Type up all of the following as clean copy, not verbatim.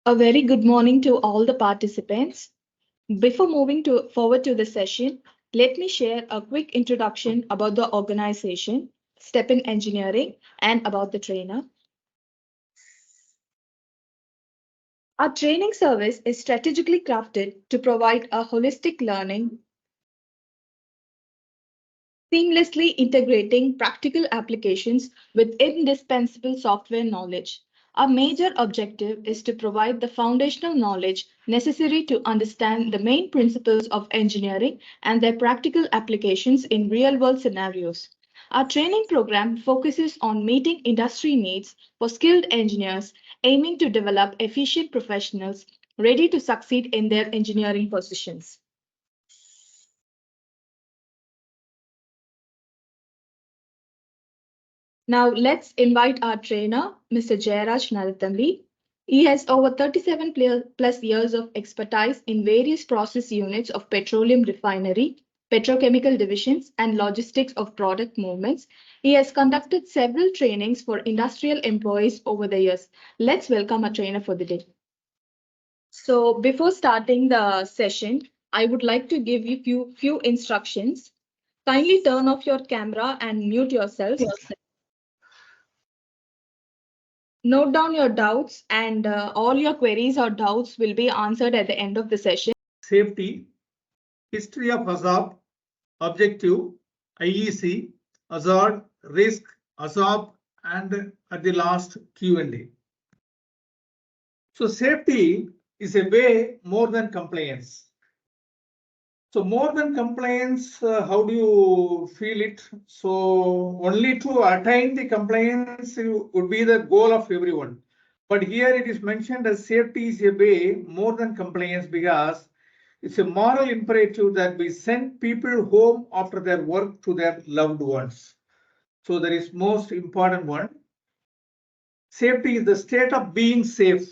A very good morning to all the participants. Before moving forward to the session, let me share a quick introduction about the organization, Step in Engineering, and about the trainer. Our training service is strategically crafted to provide a holistic learning, seamlessly integrating practical applications with indispensable software knowledge. Our major objective is to provide the foundational knowledge necessary to understand the main principles of engineering and their practical applications in real world scenarios. Our training program focuses on meeting industry needs for skilled engineers, aiming to develop efficient professionals ready to succeed in their engineering positions. Now let's invite our trainer, Mr. Jayaraj Narathambi. He has over 37 plus years of expertise in various process units of petroleum refinery, petrochemical divisions, and logistics of product movements. He has conducted several trainings for industrial employees over the years. Let's welcome our trainer for the day. So before starting the session, I would like to give you few instructions. Kindly turn off your camera and mute yourself. Note down your doubts and all your queries or doubts will be answered at the end of the session. Safety, history of HACCP, objective, IEC, hazard, risk, HACCP, and at the last Q&A. So safety is a way more than compliance. So more than compliance, how do you feel it? So only to attain the compliance would be the goal of everyone. But here it is mentioned as safety is a way more than compliance because it's a moral imperative that we send people home after their work to their loved ones. So that is most important one. Safety is the state of being safe,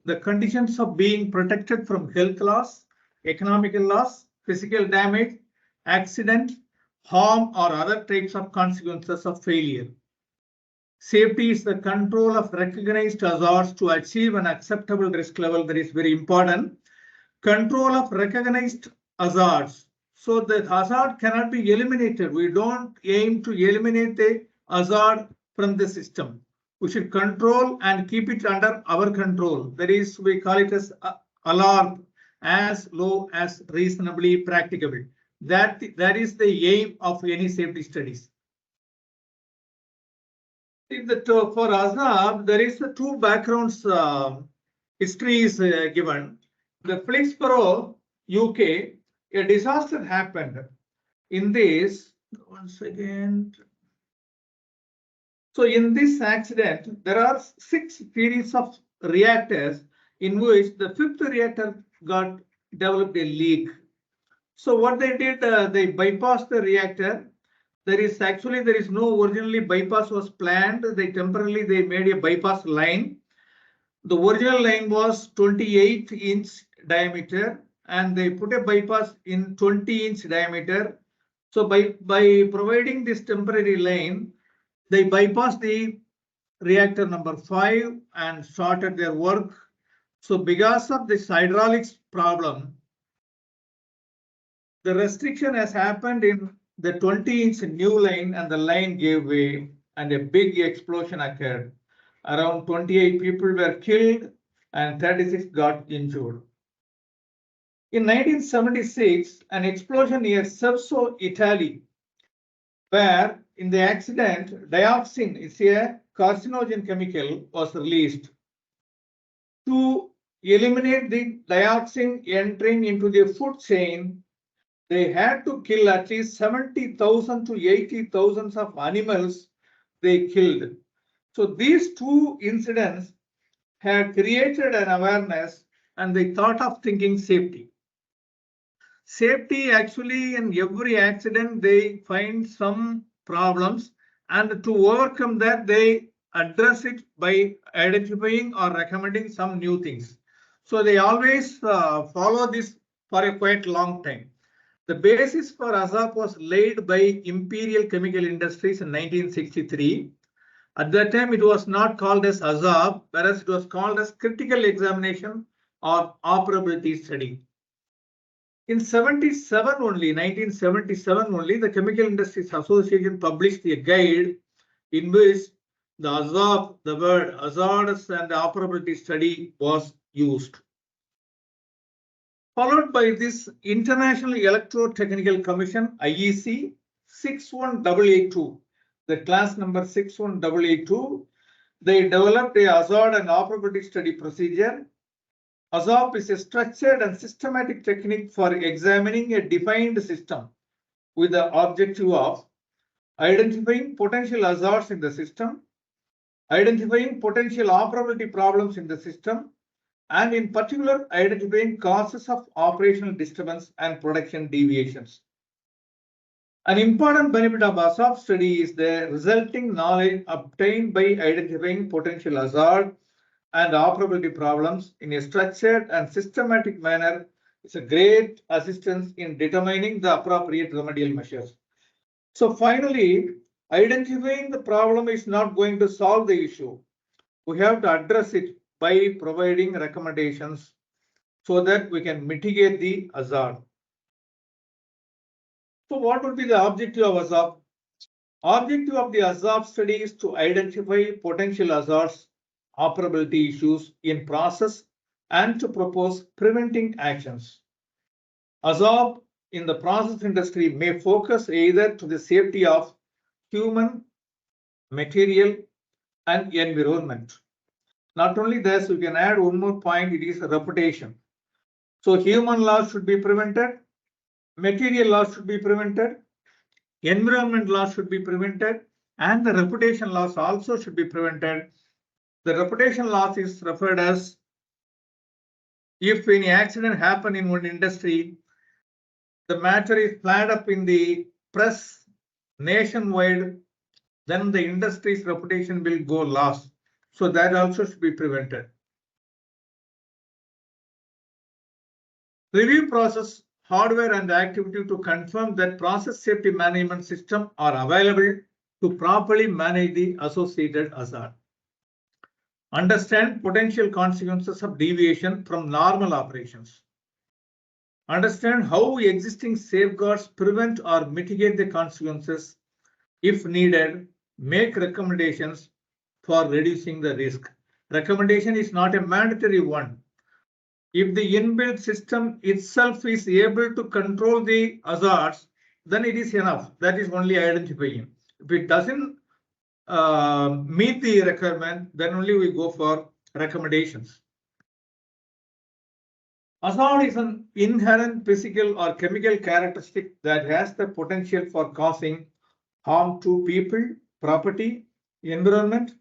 the conditions of being protected from health loss, economical loss, physical damage, accident, harm, or other types of consequences of failure. Safety is the control of recognized hazards to achieve an acceptable risk level. That is very important. Control of recognized hazards. So the hazard cannot be eliminated. We don't aim to eliminate the hazard from the system. We should control and keep it under our control. That is, we call it as alarm, as low as reasonably practicable. That is the aim of any safety studies. For HACCP, there is two backgrounds. History is given. The Phillipsborough, UK, a disaster happened. In this, once again. So in this accident, there are 6 series of reactors in which the 5th reactor got developed a leak. So what they did, they bypassed the reactor. There is no originally bypass was planned. They made a bypass line. The original line was 28-inch diameter and they put a bypass in 20-inch diameter. So by providing this temporary line, they bypassed the reactor number 5 and started their work. So because of this hydraulics problem, the restriction has happened in the 20-inch new line and the line gave way and a big explosion occurred. Around 28 people were killed and 36 got injured. In 1976, an explosion near Seveso, Italy, where in the accident, dioxin is a carcinogen chemical was released. To eliminate the dioxin entering into the food chain, they had to kill at least 70,000 to 80,000 of animals they killed. So these two incidents had created an awareness and they thought of thinking safety. Safety actually in every accident, they find some problems and to overcome that, they address it by identifying or recommending some new things. So they always follow this for a quite long time. The basis for HACCP was laid by Imperial Chemical Industries in 1963. At that time, it was not called as HAZOP, whereas it was called as critical examination or operability study. In 1977 only, the Chemical Industries Association published a guide in which the HAZOP, the word hazardous and operability study was used. Followed by this International Electrotechnical Commission, IEC 61882, the class number 61882, they developed a hazard and operability study procedure. HAZOP is a structured and systematic technique for examining a defined system with the objective of identifying potential hazards in the system, identifying potential operability problems in the system, and in particular, identifying causes of operational disturbance and production deviations. An important benefit of HAZOP study is the resulting knowledge obtained by identifying potential hazard and operability problems in a structured and systematic manner. It's a great assistance in determining the appropriate remedial measures. So finally, identifying the problem is not going to solve the issue. We have to address it by providing recommendations so that we can mitigate the hazard. So what would be the objective of HAZOP? Objective of the HAZOP study is to identify potential hazards, operability issues in process, and to propose preventing actions. HAZOP in the process industry may focus either to the safety of human, material, and environment. Not only this, we can add one more point, it is reputation. So human loss should be prevented, material loss should be prevented, environment loss should be prevented, and the reputation loss also should be prevented. The reputation loss is referred as if any accident happen in one industry, the matter is flagged up in the press nationwide, then the industry's reputation will go lost. So that also should be prevented. Review process, hardware and activity to confirm that process safety management system are available to properly manage the associated hazard. Understand potential consequences of deviation from normal operations. Understand how existing safeguards prevent or mitigate the consequences. If needed, make recommendations for reducing the risk. Recommendation is not a mandatory one. If the inbuilt system itself is able to control the hazards, then it is enough. That is only identifying. If it doesn't meet the requirement, then only we go for recommendations. Hazard is an inherent physical or chemical characteristic that has the potential for causing harm to people, property, environment,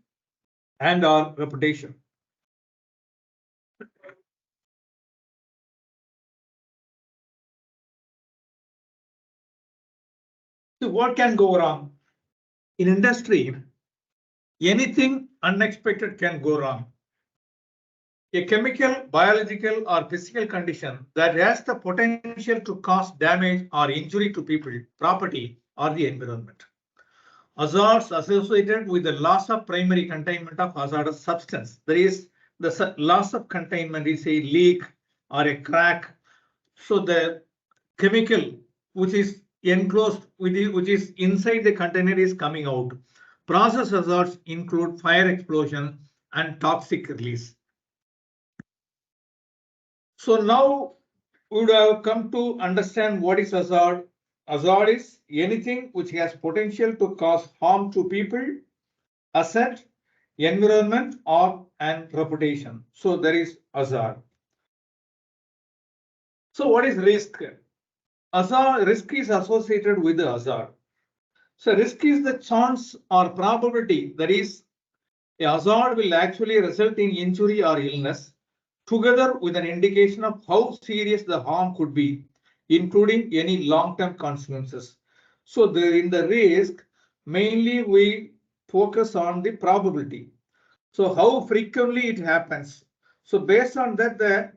and our reputation. So what can go wrong? In industry, anything unexpected can go wrong. A chemical, biological, or physical condition that has the potential to cause damage or injury to people, property, or the environment. Hazards associated with the loss of primary containment of hazardous substance. There is the loss of containment is a leak or a crack. So the chemical which is enclosed, which is inside the container is coming out. Process hazards include fire explosion and toxic release. So now we would have come to understand what is hazard. Hazard is anything which has potential to cause harm to people, asset, environment, or and reputation. So there is hazard. So what is risk? Hazard, risk is associated with the hazard. So risk is the chance or probability that is a hazard will actually result in injury or illness, together with an indication of how serious the harm could be, including any long-term consequences. So in the risk, mainly we focus on the probability. So how frequently it happens. So based on that, the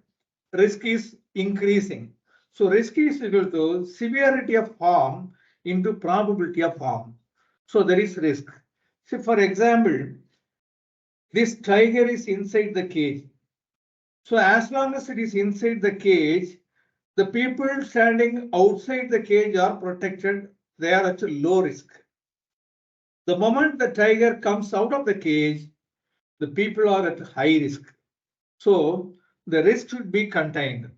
risk is increasing. So risk is equal to severity of harm into probability of harm. So there is risk. So for example, this tiger is inside the cage. So as long as it is inside the cage, the people standing outside the cage are protected. They are at low risk. The moment the tiger comes out of the cage, the people are at high risk. So the risk should be contained.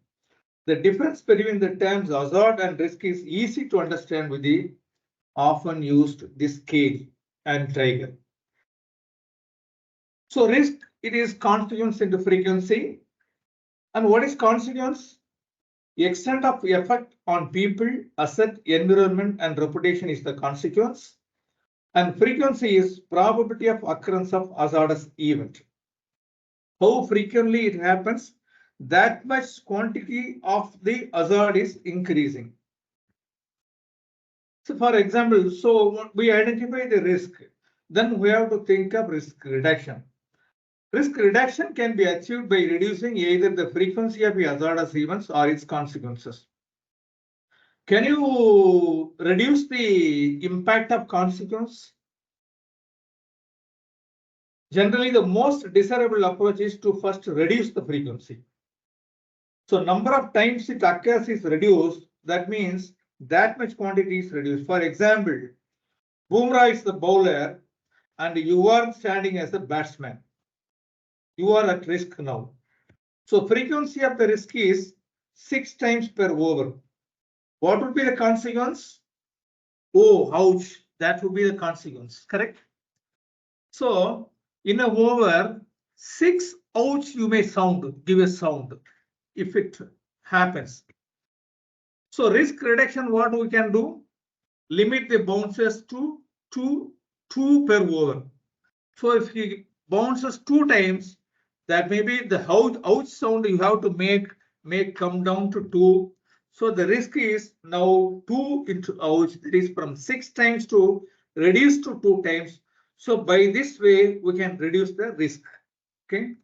The difference between the terms hazard and risk is easy to understand with the often used this cage and tiger. So risk, it is consequence into frequency. And what is consequence? The extent of effect on people, asset, environment, and reputation is the consequence. And frequency is probability of occurrence of hazardous event. How frequently it happens, that much quantity of the hazard is increasing. So for example, so we identify the risk, then we have to think of risk reduction. Risk reduction can be achieved by reducing either the frequency of the hazardous events or its consequences. Can you reduce the impact of consequence? Generally, the most desirable approach is to first reduce the frequency. So number of times it occurs is reduced. That means that much quantity is reduced. For example, Bumrah is the bowler and you are standing as a batsman. You are at risk now. So frequency of the risk is 6 times per over. What would be the consequence? Oh, ouch. That would be the consequence, correct? So in a over, 6 ouch you may sound, give a sound if it happens. So risk reduction, what we can do? Limit the bounces to 2 per over. So if he bounces 2 times, that may be the ouch sound you have to make come down to 2. So the risk is now 2 into ouch. That is from 6 times to reduce to 2 times. So by this way, we can reduce the risk. Okay.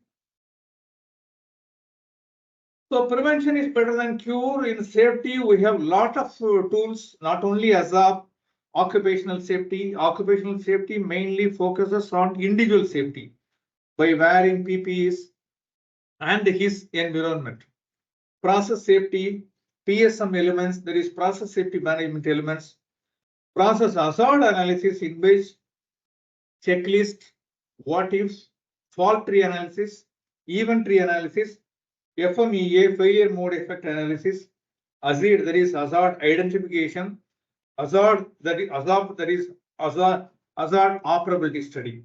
So prevention is better than cure. In safety, we have a lot of tools, not only ASAP, occupational safety. Occupational safety mainly focuses on individual safety by wearing PPEs and his environment. Process safety, PSM elements, there is process safety management elements, process hazard analysis in which checklist, what ifs, fault tree analysis, event tree analysis, FMEA, failure mode effect analysis, hazard, that is hazard identification, hazard operability study.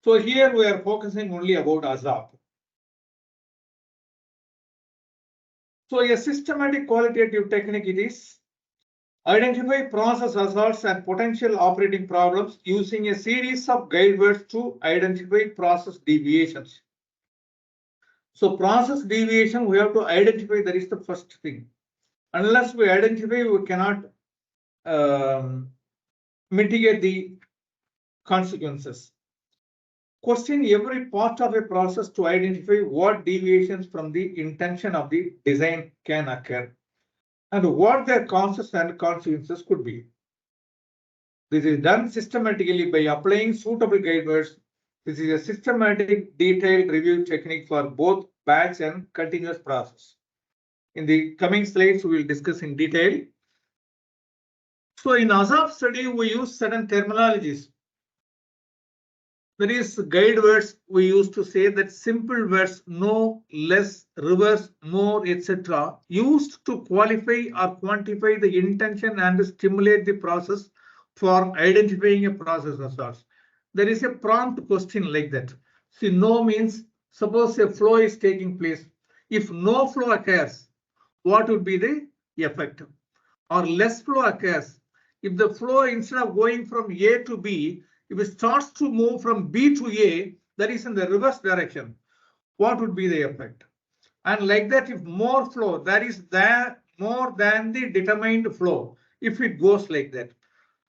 So here we are focusing only about hazard. So a systematic qualitative technique it is identify process hazards and potential operating problems using a series of guide words to identify process deviations. So process deviation, we have to identify, that is the first thing. Unless we identify, we cannot mitigate the consequences. Question every part of a process to identify what deviations from the intention of the design can occur and what their causes and consequences could be. This is done systematically by applying suitable guide words. This is a systematic, detailed review technique for both batch and continuous process. In the coming slides, we will discuss in detail. So in ASAP study, we use certain terminologies. There is guide words we used to say that simple words no, less, reverse, more, etc. used to qualify or quantify the intention and stimulate the process for identifying a process hazard. There is a prompt question like that. See, no means suppose a flow is taking place. If no flow occurs, what would be the effect? Or less flow occurs. If the flow instead of going from A to B, if it starts to move from B to A, that is in the reverse direction, what would be the effect? And like that, if more flow, that is there more than the determined flow, if it goes like that.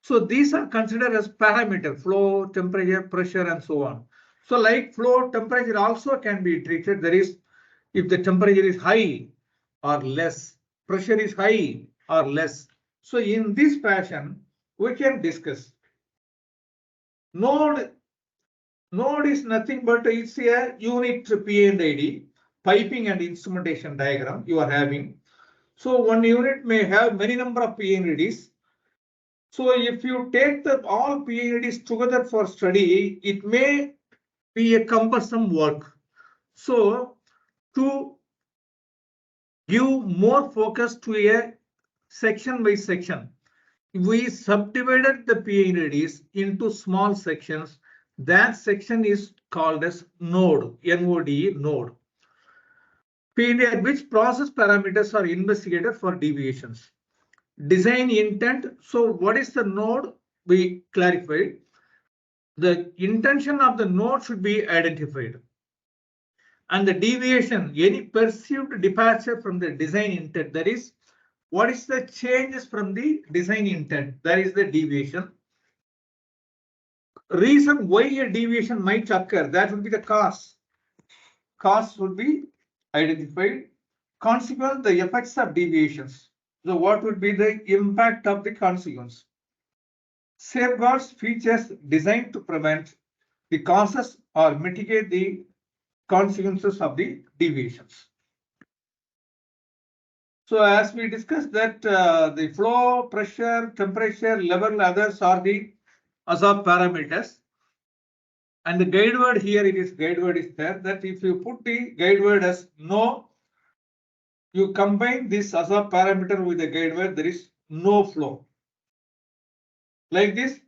So these are considered as parameter, flow, temperature, pressure, and so on. So like flow, temperature also can be treated. That is, if the temperature is high or less, pressure is high or less. So in this fashion, we can discuss. Node is nothing but it's a unit P&ID, piping and instrumentation diagram you are having. So one unit may have many number of P&IDs. So if you take the all P&IDs together for study, it may be a cumbersome work. So to give more focus to a section by section, we subdivided the P&IDs into small sections. That section is called as node, N-O-D-E, node. P&ID, which process parameters are investigated for deviations. Design intent. So what is the node? We clarified. The intention of the node should be identified. And the deviation, any perceived departure from the design intent, that is, what is the changes from the design intent? That is the deviation. Reason why a deviation might occur, that would be the cause. Cause would be identified. Consequence, the effects of deviations. So what would be the impact of the consequence? Safeguards, features designed to prevent the causes or mitigate the consequences of the deviations. So as we discussed that the flow, pressure, temperature, level, others are the ASAP parameters. And the guide word here, it is guide word is there, that if you put the guide word as no, you combine this ASAP parameter with the guide word, there is no flow. Like this,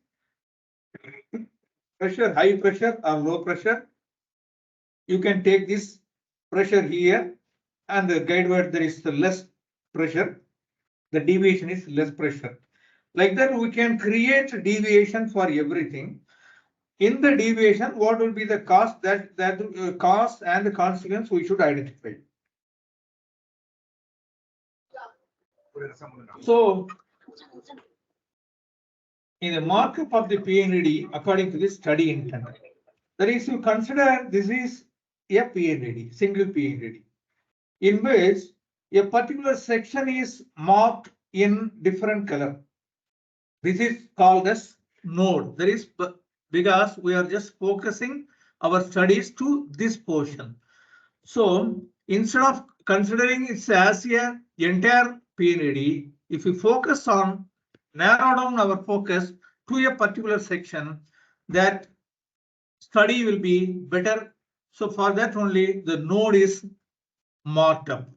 pressure, high pressure or low pressure, you can take this pressure here and the guide word there is the less pressure, the deviation is less pressure. Like that we can create deviation for everything. In the deviation, what will be the cause, that cause and the consequence we should identify. So in the markup of the P&ID according to the study intent, that is, you consider this is a P&ID, single P&ID, in which a particular section is marked in different color. This is called as node. That is because we are just focusing our studies to this portion. So instead of considering it as a entire P&ID, if we focus on narrow down our focus to a particular section, that study will be better. So for that only the node is marked up.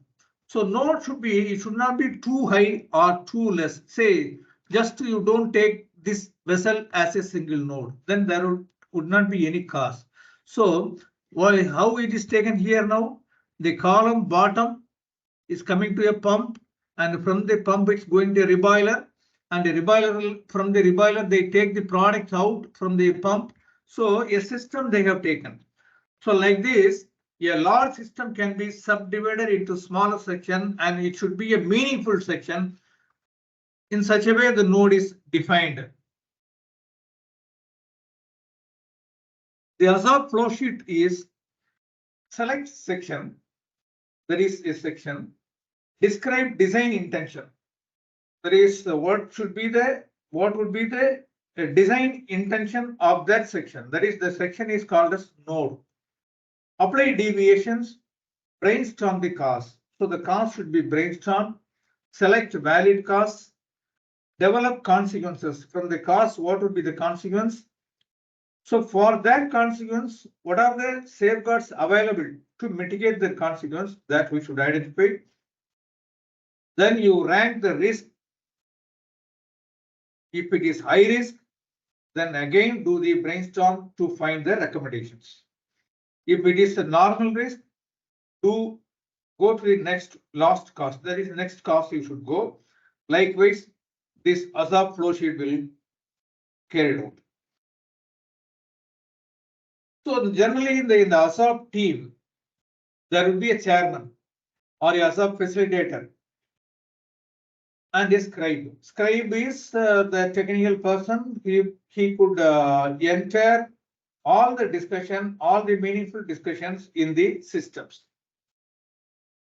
So node should be, it should not be too high or too less. Say just you don't take this vessel as a single node, then there would not be any cause. So how it is taken here now? The column bottom is coming to a pump, and from the pump it's going to a reboiler, and the reboiler, from the reboiler they take the product out from the pump. So a system they have taken. So like this, a large system can be subdivided into smaller section, and it should be a meaningful section. In such a way, the node is defined. The ASAP flow sheet is select section. There is a section. Describe design intention. There is what would be the design intention of that section. That is, the section is called as node. Apply deviations. Brainstorm the cause. So the cause should be brainstormed. Select valid cause. Develop consequences. From the cause, what would be the consequence? So for that consequence, what are the safeguards available to mitigate the consequence, that we should identify? Then you rank the risk. If it is high risk, then again do the brainstorm to find the recommendations. If it is a normal risk, go to the last cost. That is the next cost you should go. Likewise, this ASAP flow sheet will carry out. So generally in the ASAP team, there will be a chairman or a ASAP facilitator and a scribe. Scribe is the technical person. He could enter all the discussion, all the meaningful discussions in the systems.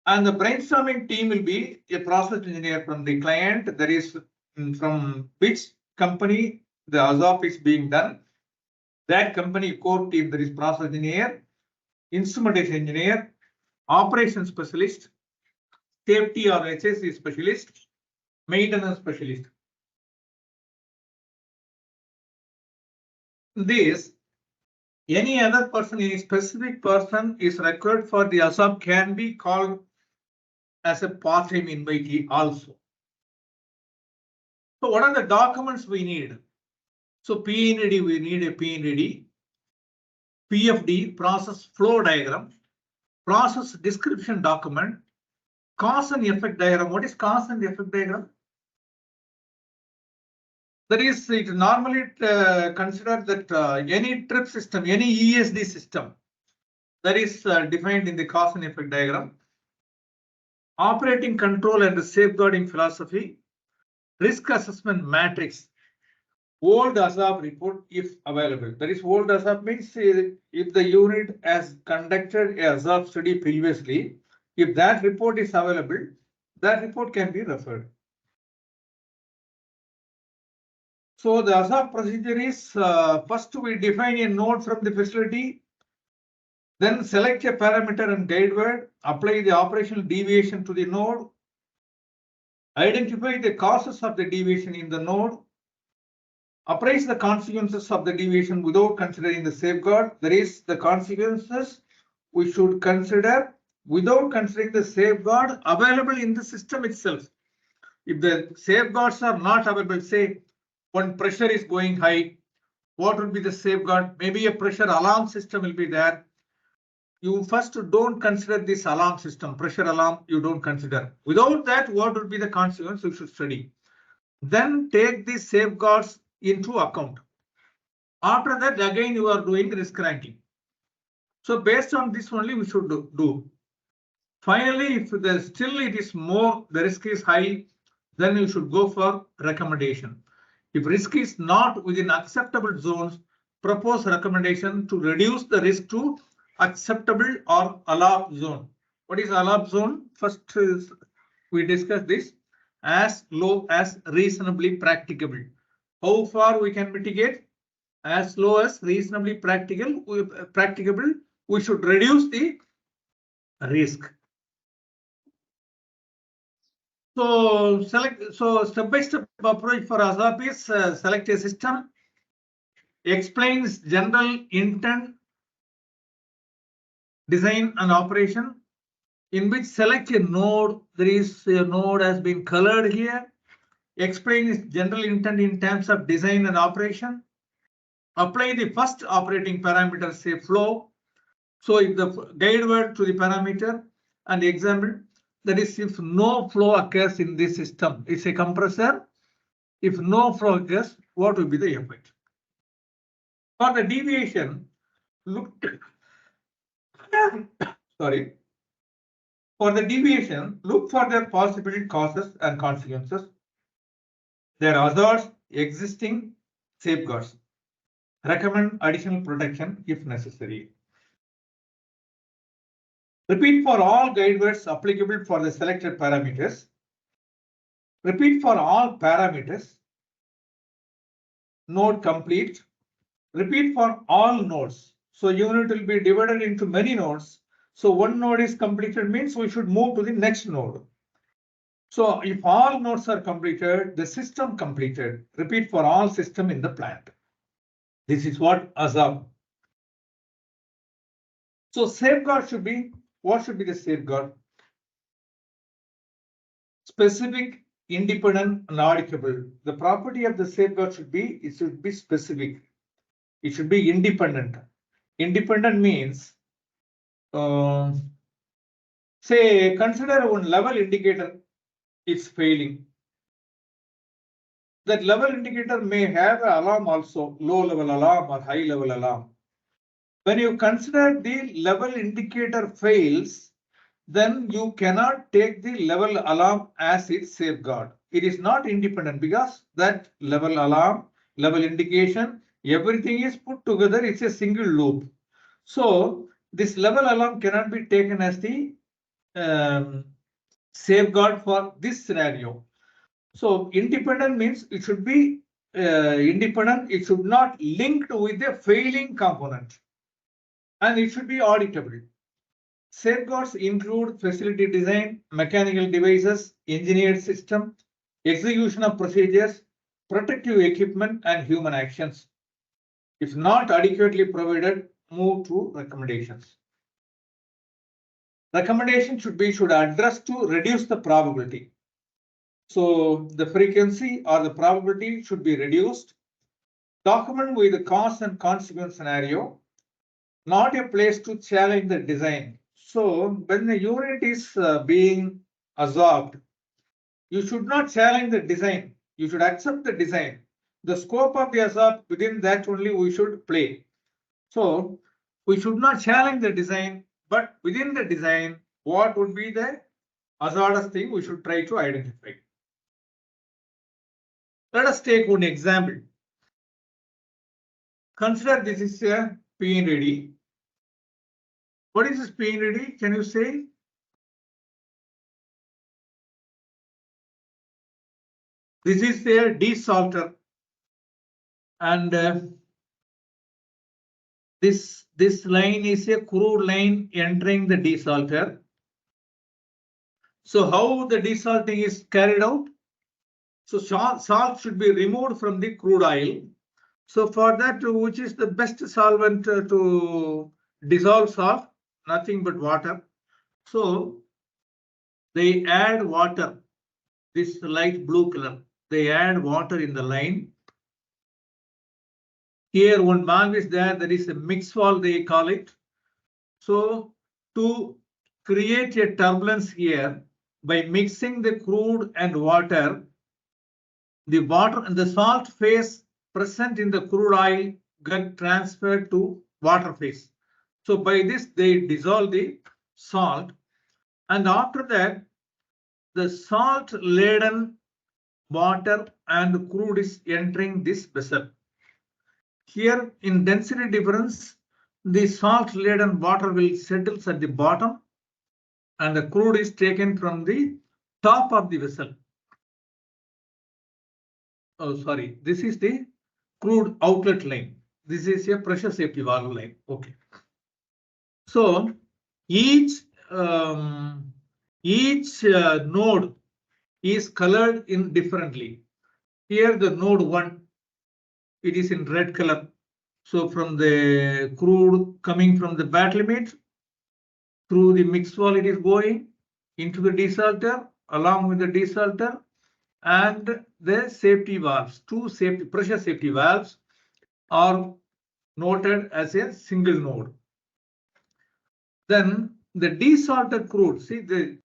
And the brainstorming team will be a process engineer from the client, that is from which company the ASAP is being done. That company core team, there is process engineer, instrumentation engineer, operations specialist, safety or HSE specialist, maintenance specialist. This, any other person, any specific person is required for the ASAP can be called as a part-time invitee also. So what are the documents we need? So PND, we need a PND, PFD, process flow diagram, process description document, cause and effect diagram. What is cause and effect diagram? That is, it normally considered that any trip system, any ESD system, that is defined in the cause and effect diagram. Operating control and safeguarding philosophy, risk assessment matrix, old ASAP report if available. That is, old ASAP means if the unit has conducted a ASAP study previously, if that report is available, that report can be referred. So the ASAP procedure is first we define a node from the facility, then select a parameter and guide word, apply the operational deviation to the node, identify the causes of the deviation in the node, appraise the consequences of the deviation without considering the safeguard. That is, the consequences we should consider without considering the safeguard available in the system itself. If the safeguards are not available, say when pressure is going high, what would be the safeguard? Maybe a pressure alarm system will be there. You first don't consider this alarm system, pressure alarm, you don't consider. Without that, what would be the consequence you should study? Then take these safeguards into account. After that, again, you are doing risk ranking. So based on this only we should do. Finally, if still it is more, the risk is high, then you should go for recommendation. If risk is not within acceptable zones, propose recommendation to reduce the risk to acceptable or allowed zone. What is allowed zone? First, we discuss this as low as reasonably practicable. How far we can mitigate? As low as reasonably practicable, we should reduce the risk. So step-by-step approach for ASAP is select a system, explains general intent, design and operation, in which select a node. There is a node has been colored here. Explains general intent in terms of design and operation. Apply the first operating parameter, say flow. So if the guide word to the parameter and example, that is, if no flow occurs in this system, it's a compressor. If no flow occurs, what will be the effect? For the deviation, look. Sorry. For the deviation, look for their possible causes and consequences, their hazards, existing safeguards. Recommend additional protection if necessary. Repeat for all guide words applicable for the selected parameters. Repeat for all parameters. Node complete. Repeat for all nodes. So unit will be divided into many nodes. So one node is completed means we should move to the next node. So if all nodes are completed, the system completed. Repeat for all system in the plant. This is what ASAP. So safeguard should be, what should be the safeguard? Specific, independent, and auditable. The property of the safeguard should be, it should be specific. It should be independent. Independent means, say, consider one level indicator is failing. That level indicator may have an alarm also, low level alarm or high level alarm. When you consider the level indicator fails, then you cannot take the level alarm as its safeguard. It is not independent because that level alarm, level indication, everything is put together. It's a single loop. So this level alarm cannot be taken as the safeguard for this scenario. So independent means it should be independent. It should not linked with a failing component, and it should be auditable. Safeguards include facility design, mechanical devices, engineered system, execution of procedures, protective equipment, and human actions. If not adequately provided, move to recommendations. Recommendation should address to reduce the probability. So the frequency or the probability should be reduced. Document with the cause and consequence scenario. Not a place to challenge the design. So when the unit is being absorbed, you should not challenge the design. You should accept the design. The scope of the absorb, within that only we should play. So we should not challenge the design, but within the design, what would be the hazardous thing we should try to identify. Let us take one example. Consider this is a PNRD. What is this PNRD? Can you say? This is a desalter, and this line is a crude line entering the desalter. So how the desalting is carried out? So salt should be removed from the crude oil. So for that, which is the best solvent to dissolve salt? Nothing but water. So they add water, this light blue color. They add water in the line. Here one valve is there, there is a mix valve they call it. So to create a turbulence here, by mixing the crude and water, the water and the salt phase present in the crude oil get transferred to water phase. So by this they dissolve the salt, and after that the salt laden water and crude is entering this vessel. Here in density difference, the salt laden water will settle at the bottom and the crude is taken from the top of the vessel. Oh, sorry, this is the crude outlet line. This is a pressure safety valve line. Okay. So each node is colored in differently. Here the node 1, it is in red color. So from the crude coming from the bat limit through the mix valve, it is going into the desalter. Along with the desalter and the safety valves, two pressure safety valves are noted as a single node. Then the desalted crude, see the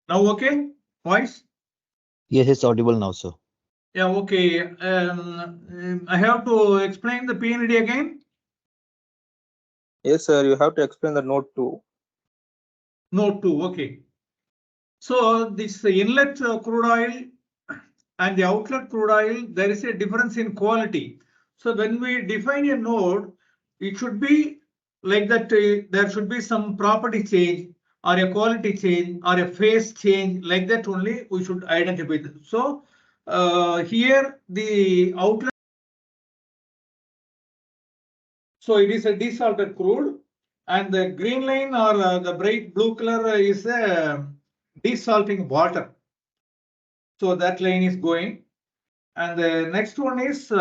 now okay, voice? Yes, it's audible now, sir. Yeah, okay. I have to explain the PND again. Yes, sir. You have to explain the node 2. Node 2, okay. So this inlet crude oil and the outlet crude oil, there is a difference in quality. So when we define a node, it should be like that. There should be some property change or a quality change or a phase change, like that only we should identify. So here the outlet. So it is a desalted crude, and the green line or the bright blue color is a desalting water. So that line is going, and the next one is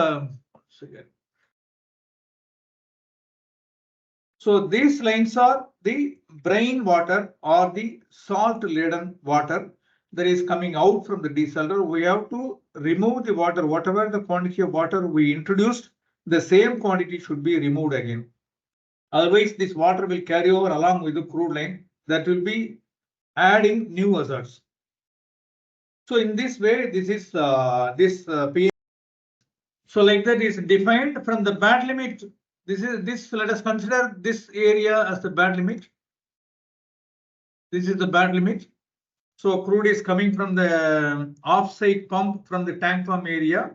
so these lines are the brine water or the salt laden water that is coming out from the desalter. We have to remove the water, whatever the quantity of water we introduced, the same quantity should be removed again. Otherwise, this water will carry over along with the crude line, that will be adding new hazards. So in this way, this is So like that is defined from the bad limit. Let us consider this area as the bad limit. This is the bad limit. So crude is coming from the off-site pump from the tank farm area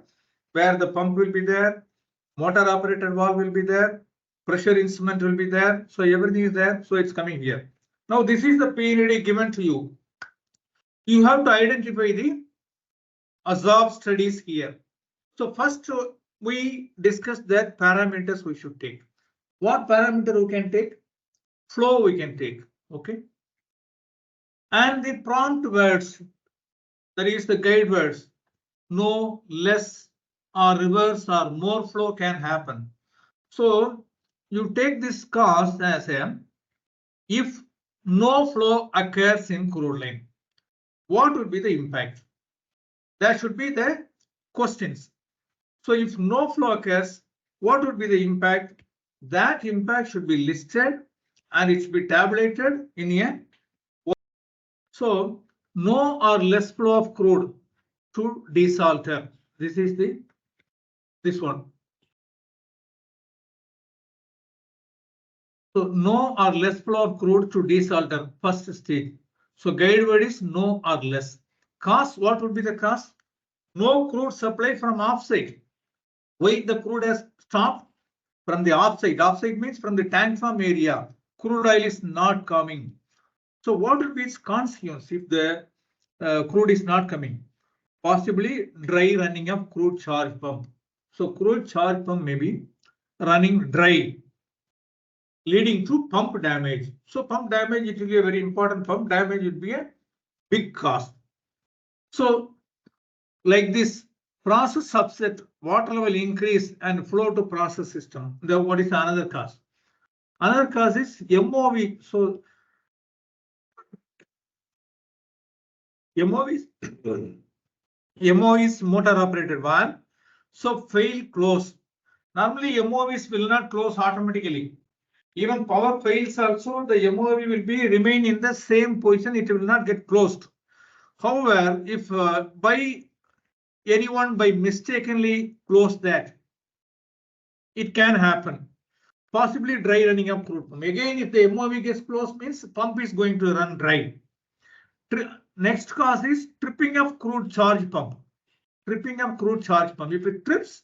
where the pump will be there, motor operated valve will be there, pressure instrument will be there. So everything is there. So it's coming here. Now this is the PNAD given to you. You have to identify the ASOP studies here. So first we discussed that parameters we should take. What parameter we can take? Flow we can take. Okay. And the prompt words, that is the guide words, no, less or reverse or more flow can happen. So you take this cause as a if no flow occurs in crude line, what would be the impact? That should be the questions. So if no flow occurs, what would be the impact? That impact should be listed and it should be tabulated in a. So no or less flow of crude to desalter. This is this one. So no or less flow of crude to desalter, first stage. So guide word is no or less. Cause, what would be the cause? No crude supply from offsite. Why the crude has stopped from the offsite? Offsite means from the tank farm area. Crude oil is not coming. So what would be its consequence if the crude is not coming? Possibly dry running of crude charge pump. So crude charge pump may be running dry, leading to pump damage. So pump damage, it will be a very important. Pump damage would be a big cost. So like this process subset, water level increase and flow to process system. What is another cause? Another cause is MOV. So MOV is motor operated valve. So fail close. Normally MOVs will not close automatically. Even power fails also, the MOV will be remain in the same position. It will not get closed. However, if by anyone by mistakenly close that, it can happen. Possibly dry running of crude pump. Again, if the MOV gets closed, means pump is going to run dry. Next cause is tripping of crude charge pump. Tripping of crude charge pump. If it trips,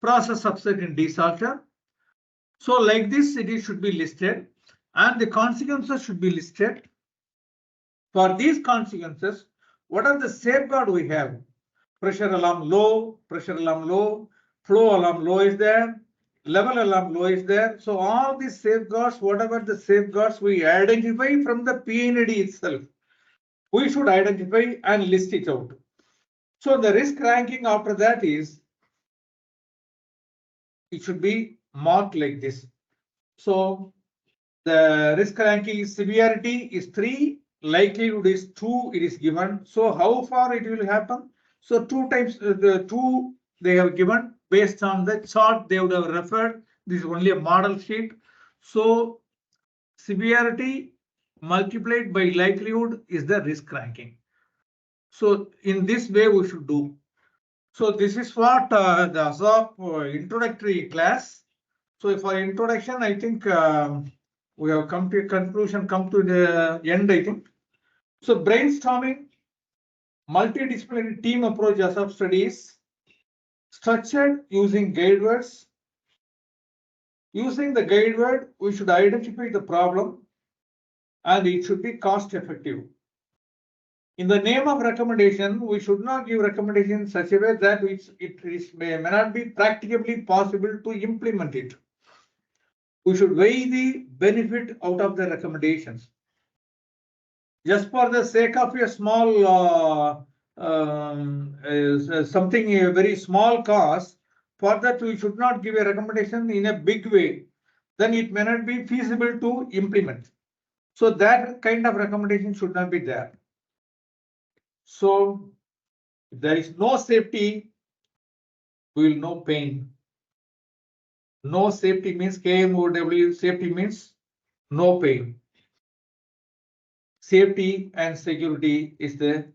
process subset in desalter. So like this, it should be listed and the consequences should be listed. For these consequences, what are the safeguard we have? Pressure alarm low, flow alarm low is there, level alarm low is there. So all these safeguards, whatever the safeguards we identify from the PNAD itself, we should identify and list it out. So the risk ranking after that is, it should be marked like this. So the risk ranking severity is 3, likelihood is 2, it is given. So how far it will happen? So 2 times the 2 they have given based on the chart they would have referred. This is only a model sheet. So severity multiplied by likelihood is the risk ranking. So in this way we should do. So this is what the ASOP introductory class. So for introduction, I think we have come to a conclusion, come to the end, I think. So brainstorming, multidisciplinary team approach ASOP studies, structured using guide words. Using the guide word, we should identify the problem and it should be cost effective. In the name of recommendation, we should not give recommendation in such a way that it may not be practically possible to implement it. We should weigh the benefit out of the recommendations. Just for the sake of a small something, a very small cost, for that we should not give a recommendation in a big way. Then it may not be feasible to implement. So that kind of recommendation should not be there. So if there is no safety, we will know pain. No safety means KMOW, safety means no pain. Safety and security is the